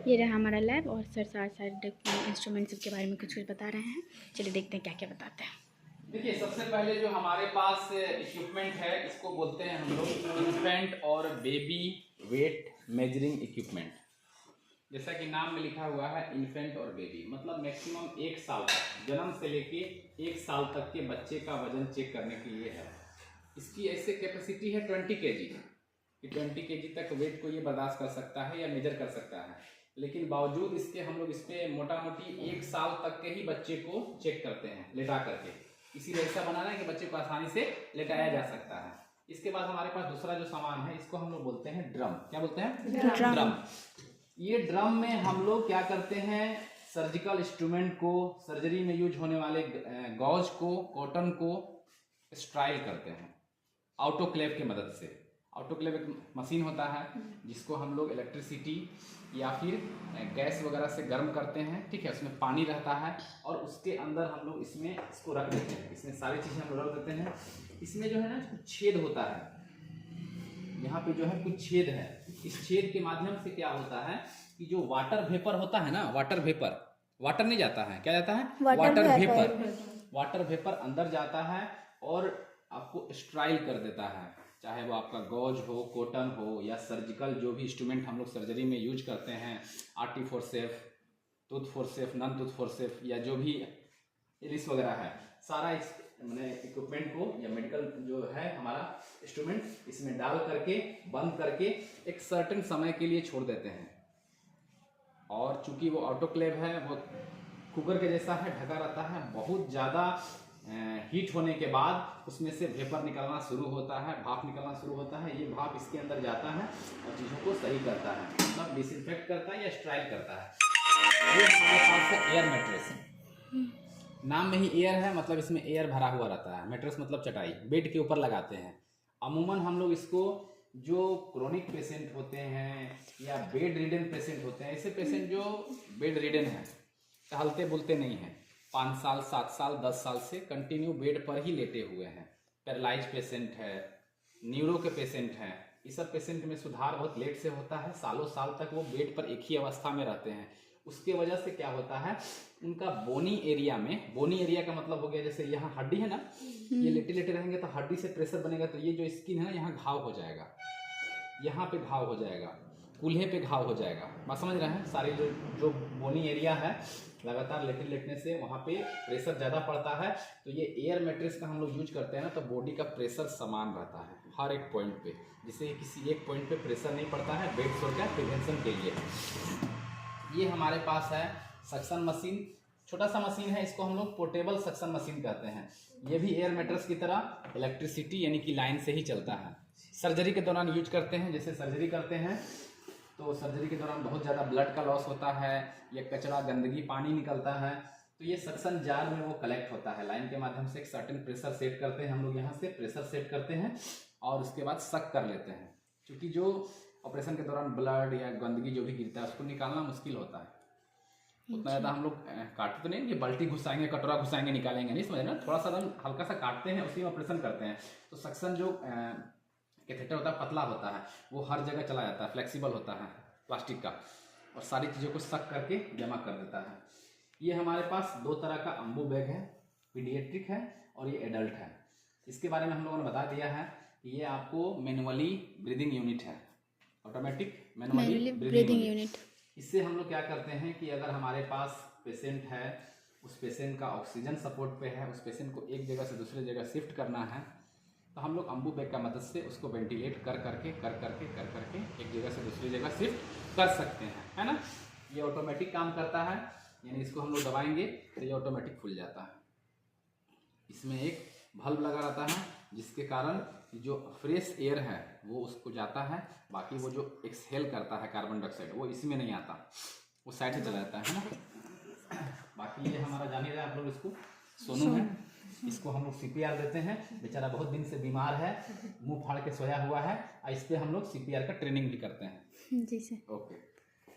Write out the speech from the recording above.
ये रहा हमारा लैब और सर सारे इंस्ट्रूमेंट सब के बारे में कुछ कुछ बता रहे हैं। चलिए देखते हैं क्या क्या बताते हैं। देखिए, सबसे पहले जो हमारे पास इक्विपमेंट है इसको बोलते हैं हम लोग इन्फेंट और बेबी वेट मेजरिंग इक्विपमेंट। जैसा कि नाम में लिखा हुआ है इन्फेंट और बेबी, मतलब मैक्सिमम 1 साल तक, जन्म से लेके 1 साल तक के बच्चे का वजन चेक करने के लिए है। इसकी ऐसे कैपेसिटी है 20 kg कि 20 kg तक वेट को ये बर्दाश्त कर सकता है या मेजर कर सकता है। लेकिन बावजूद इसके हम लोग इस पर मोटा मोटी 1 साल तक के ही बच्चे को चेक करते हैं लेटा करके। इसीलिए ऐसा बनाना है कि बच्चे को आसानी से लेटाया जा सकता है। इसके बाद हमारे पास दूसरा जो सामान है इसको हम लोग बोलते हैं ड्रम। क्या बोलते हैं? ड्रम। ये ड्रम में हम लोग क्या करते हैं, सर्जिकल इंस्ट्रूमेंट को, सर्जरी में यूज होने वाले गॉज को, कॉटन को स्ट्राइल करते हैं ऑटोक्लेव की मदद से। ऑटोक्लेव एक मशीन होता है जिसको हम लोग इलेक्ट्रिसिटी या फिर गैस वगैरह से गर्म करते हैं, ठीक है। उसमें पानी रहता है और उसके अंदर हम लोग इसमें इसको रख देते हैं। इसमें सारी चीज़ें हम लोग रख देते हैं। इसमें जो है ना कुछ छेद होता है, यहाँ पे जो है कुछ छेद है। इस छेद के माध्यम से क्या होता है कि जो वाटर वेपर होता है ना, वाटर वेपर, वाटर नहीं जाता है, क्या जाता है? Water vapour. वाटर वेपर अंदर जाता है और आपको स्ट्राइल कर देता है। चाहे वो आपका गॉज हो, कॉटन हो या सर्जिकल जो भी इंस्ट्रूमेंट हम लोग सर्जरी में यूज करते हैं, artery forceps, tooth forceps, non tooth forceps या जो भी इरिस वगैरह है, सारा इस मैंने इक्विपमेंट को या मेडिकल जो है हमारा इंस्ट्रूमेंट इसमें डाल करके बंद करके एक सर्टेन समय के लिए छोड़ देते हैं। और चूंकि वो ऑटोक्लेव है, वो कुकर के जैसा है, ढका रहता है। बहुत ज़्यादा हीट होने के बाद उसमें से वेपर निकलना शुरू होता है, भाप निकलना शुरू होता है। ये भाप इसके अंदर जाता है और चीज़ों को सही करता है, मतलब डिसइंफेक्ट करता है या स्ट्राइल करता है। ये हमारे पास है एयर मैट्रेस। नाम में ही एयर है, मतलब इसमें एयर भरा हुआ रहता है। मैट्रेस मतलब चटाई, बेड के ऊपर लगाते हैं। अमूमन हम लोग इसको जो क्रोनिक पेशेंट होते हैं या बेड रिडन पेशेंट होते हैं, ऐसे पेशेंट जो बेड रिडन हैं, टहलते बुलते नहीं हैं, 5 साल 7 साल 10 साल से कंटिन्यू बेड पर ही लेटे हुए हैं, पैरालाइज पेशेंट है, न्यूरो के पेशेंट हैं, इस सब पेशेंट में सुधार बहुत लेट से होता है। सालों साल तक वो बेड पर एक ही अवस्था में रहते हैं। उसके वजह से क्या होता है, उनका बोनी एरिया में, बोनी एरिया का मतलब हो गया जैसे यहाँ हड्डी है ना, ये लेटे लेटे रहेंगे तो हड्डी से प्रेशर बनेगा, तो ये जो स्किन है ना, यहाँ घाव हो जाएगा, यहाँ पे घाव हो जाएगा, कूल्हे पे घाव हो जाएगा। बात समझ रहे हैं? सारी जो बोनी एरिया है, लगातार लेटने से वहाँ पे प्रेशर ज़्यादा पड़ता है। तो ये एयर मैट्रेस का हम लोग यूज करते हैं ना, तो बॉडी का प्रेशर समान रहता है हर एक पॉइंट पे, जिससे किसी एक पॉइंट पे प्रेशर नहीं पड़ता है बेड सोर का प्रिवेंशन के लिए। ये हमारे पास है सक्शन मशीन, छोटा सा मशीन है, इसको हम लोग पोर्टेबल सक्शन मशीन कहते हैं। ये भी एयर मैट्रेस की तरह इलेक्ट्रिसिटी यानी कि लाइन से ही चलता है। सर्जरी के दौरान यूज करते हैं। जैसे सर्जरी करते हैं तो सर्जरी के दौरान बहुत ज़्यादा ब्लड का लॉस होता है, या कचरा गंदगी पानी निकलता है, तो ये सक्शन जार में वो कलेक्ट होता है। लाइन के माध्यम से एक सर्टेन प्रेशर सेट करते हैं हम लोग, यहाँ से प्रेशर सेट करते हैं और उसके बाद सक कर लेते हैं। क्योंकि जो ऑपरेशन के दौरान ब्लड या गंदगी जो भी गिरता है उसको निकालना मुश्किल होता है। उतना ज़्यादा हम लोग काटते तो नहीं, ये बाल्टी घुसाएंगे, कटोरा घुसाएंगे, निकालेंगे नहीं, समझ ना, थोड़ा सा हल्का सा काटते हैं, उसी में ऑपरेशन करते हैं। तो सक्शन जो कैथेटर होता है पतला होता है, वो हर जगह चला जाता है, फ्लेक्सिबल होता है प्लास्टिक का, और सारी चीज़ों को सक करके जमा कर देता है। ये हमारे पास 2 तरह का अम्बू बैग है, पीडियाट्रिक है और ये एडल्ट है। इसके बारे में हम लोगों ने बता दिया है कि ये आपको मैनुअली ब्रीदिंग यूनिट है, ऑटोमेटिक मैनुअली ब्रीदिंग यूनिट। इससे हम लोग क्या करते हैं कि अगर हमारे पास पेशेंट है, उस पेशेंट का ऑक्सीजन सपोर्ट पे है, उस पेशेंट को एक जगह से दूसरी जगह शिफ्ट करना है, तो हम लोग अम्बू बैग का मदद से उसको वेंटिलेट कर करके एक जगह से दूसरी जगह शिफ्ट कर सकते हैं, है ना। ये ऑटोमेटिक काम करता है, यानी इसको हम लोग दबाएंगे तो ये ऑटोमेटिक खुल जाता है। इसमें एक बल्ब लगा रहता है जिसके कारण जो फ्रेश एयर है वो उसको जाता है, बाकी वो जो एक्सहेल करता है कार्बन डाइऑक्साइड वो इसमें नहीं आता, वो साइड से चला जाता है ना। बाकी ये हमारा जान ही रहे आप लोग, इसको सोनू है, इसको हम लोग CPR देते हैं। बेचारा बहुत दिन से बीमार है, मुंह फाड़ के सोया हुआ है, इस पर हम लोग CPR का ट्रेनिंग भी करते हैं। जी सर। ओके।